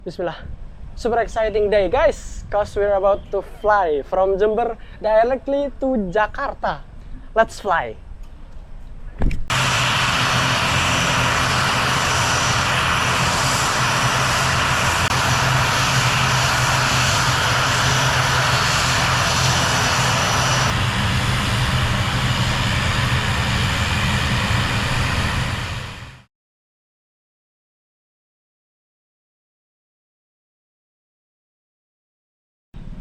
Bismillah. Super exciting day guys, cause we're about to fly from Jember directly to Jakarta. Let's fly.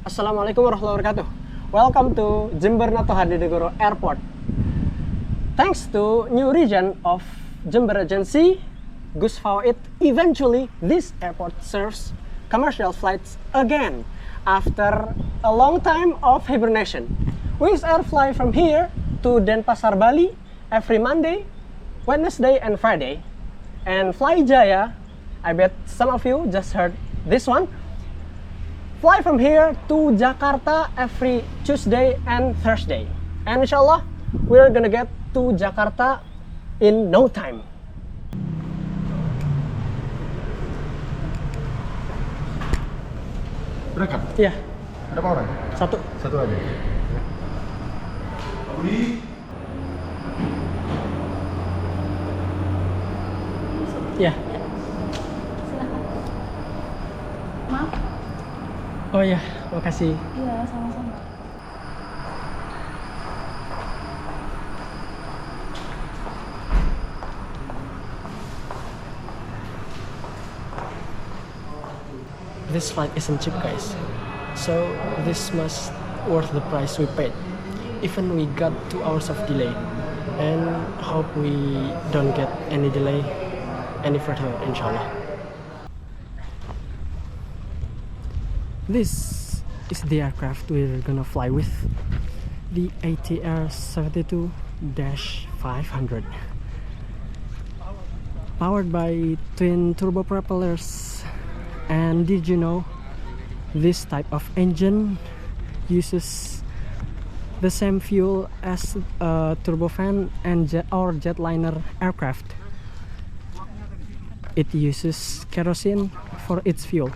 Assalamualaikum warahmatullahi wabarakatuh. Welcome to Jember Noto Hadinegoro Airport. Thanks to new region of Jember Agency, Gus Fawait, eventually this airport serves commercial flights again after a long time of hibernation. Wings Air fly from here to Denpasar, Bali every Monday, Wednesday, and Friday. And Fly Jaya, I bet some of you just heard this one, fly from here to Jakarta every Tuesday and Thursday. And inshallah, we're gonna get to Jakarta in no time. Berangkat? Iya, Ada berapa orang? satu. Satu aja. Budi. Iya. Maaf. Oh iya, makasih. Iya, sama-sama. This flight isn't cheap guys, so this must worth the price we paid. Even we got 2 hours of delay, and hope we don't get any delay any further, inshallah. This is the aircraft we're gonna fly with, the ATR 72-500, powered by twin turbo propellers. And did you know this type of engine uses the same fuel as a turbofan and or jetliner aircraft? It uses kerosene for its fuel.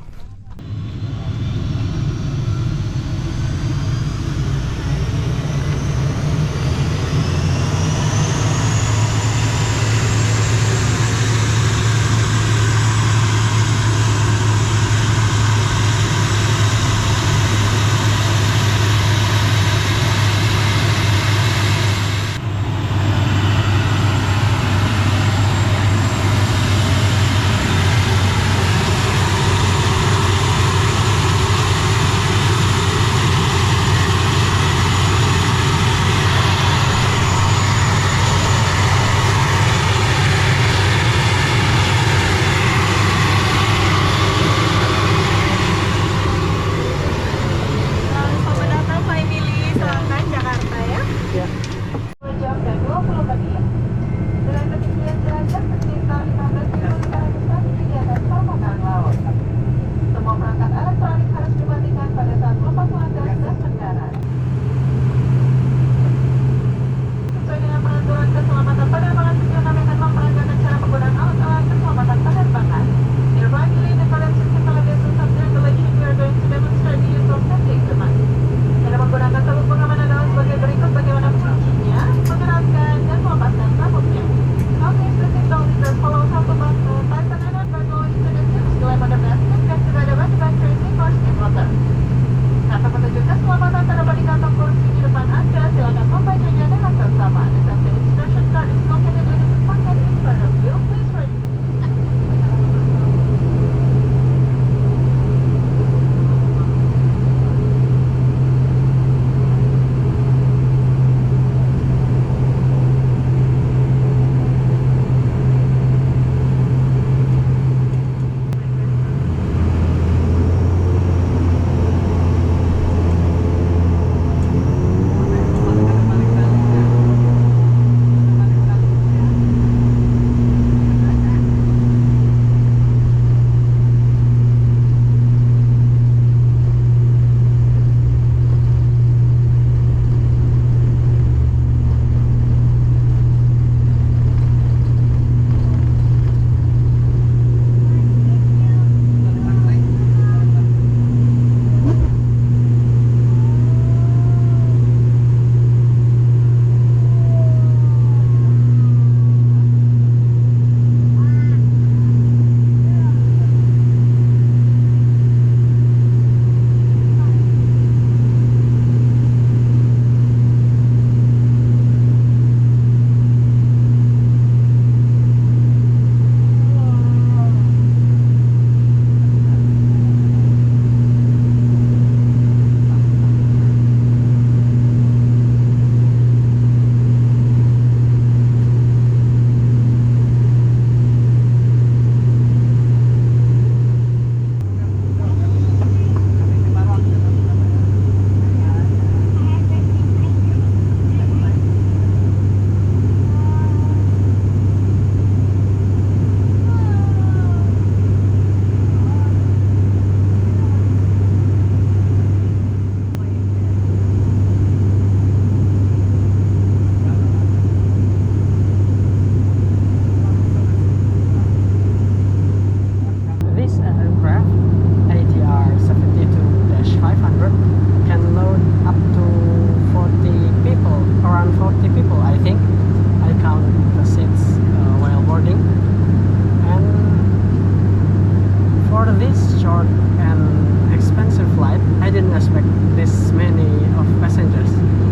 this short and expensive flight, I didn't expect this many of passengers.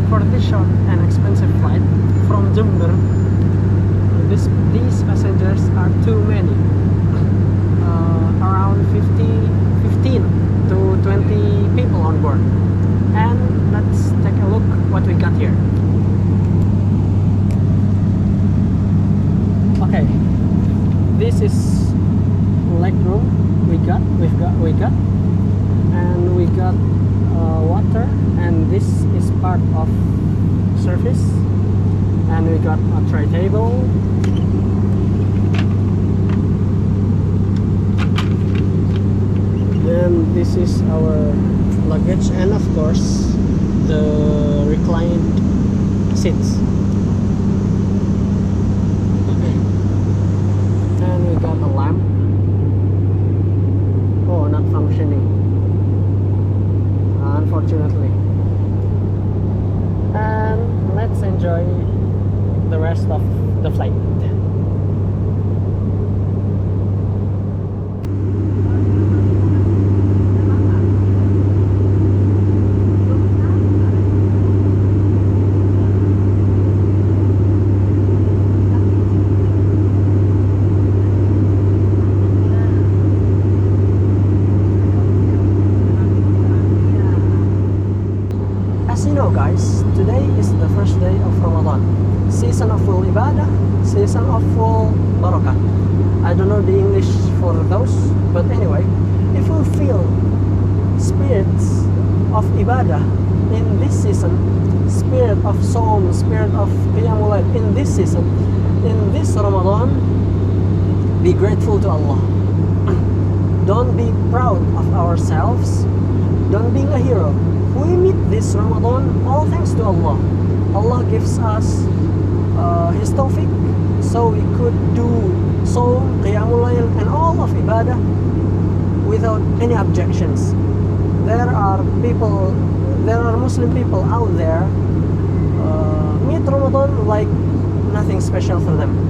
For this short and expensive flight from Jember, these passengers are too many. Around 15 to 20 people on board. And let's take a look what we got here. Okay, this is leg room we got, and we got water, and this is part of service, and we got a tray table. And this is our luggage, and of course the reclined seats. And we got a lamp. Oh, not functioning, unfortunately. And let's enjoy the rest of the flight. As you know, guys, today is the first day of Ramadan, season of full ibadah, season of full barakah. I don't know the English for those, but anyway, if you feel spirits of ibadah in this season, spirit of Saum, spirit of Qiyamul Lail in this season, in this Ramadan, be grateful to Allah. Don't be proud of ourselves. Don't be a hero. We meet this Ramadan all thanks to Allah. Allah gives us His tawfiq, so we could do Saum, Qiyamul Lail, and all of ibadah without any objections. There are Muslim people out there meet Ramadan like nothing special for them.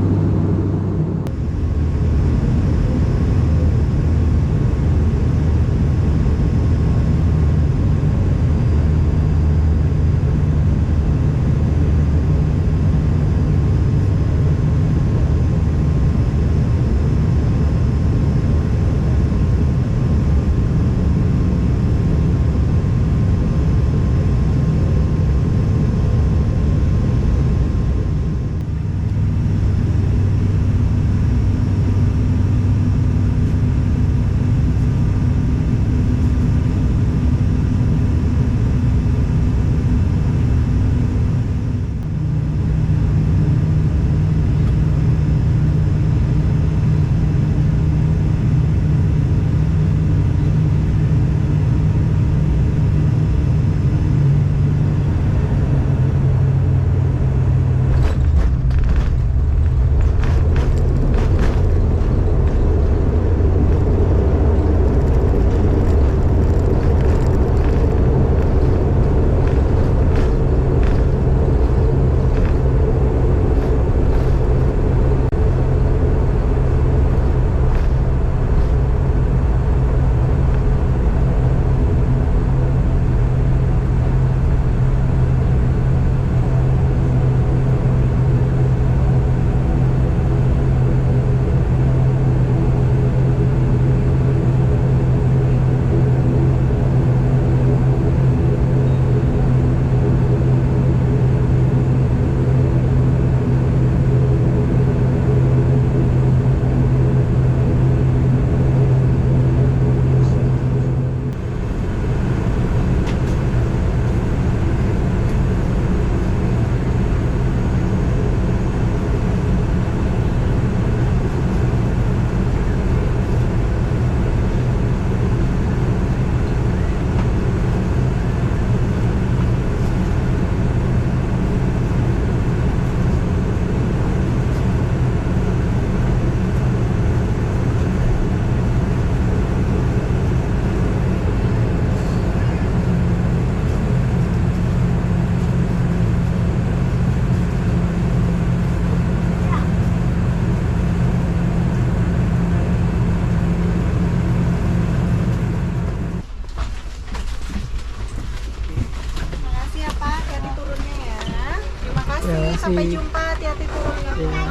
sampai jumpa. Hati-hati turun ya. Iya.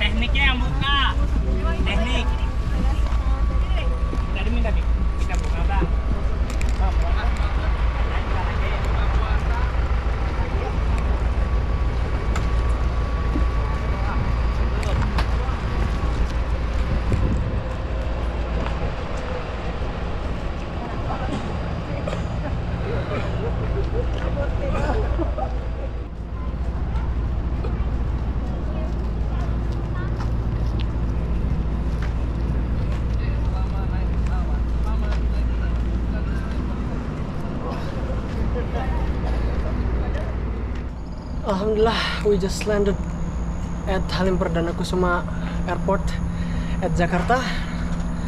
Tekniknya yang buka. Teknik. Tadi minta kita buka bang. Alhamdulillah, we just landed at Halim Perdana Kusuma Airport at Jakarta.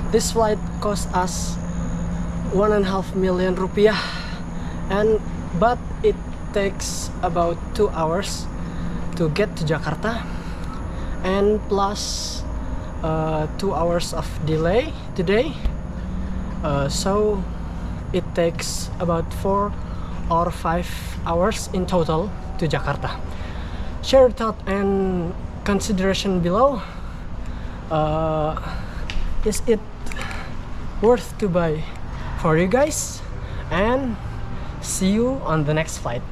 This flight cost us 1.5 million rupiah, but it takes about 2 hours to get to Jakarta, and plus 2 hours of delay today. So it takes about 4 or 5 hours in total to Jakarta. Share your thought and consideration below. Is it worth to buy for you guys? And see you on the next flight.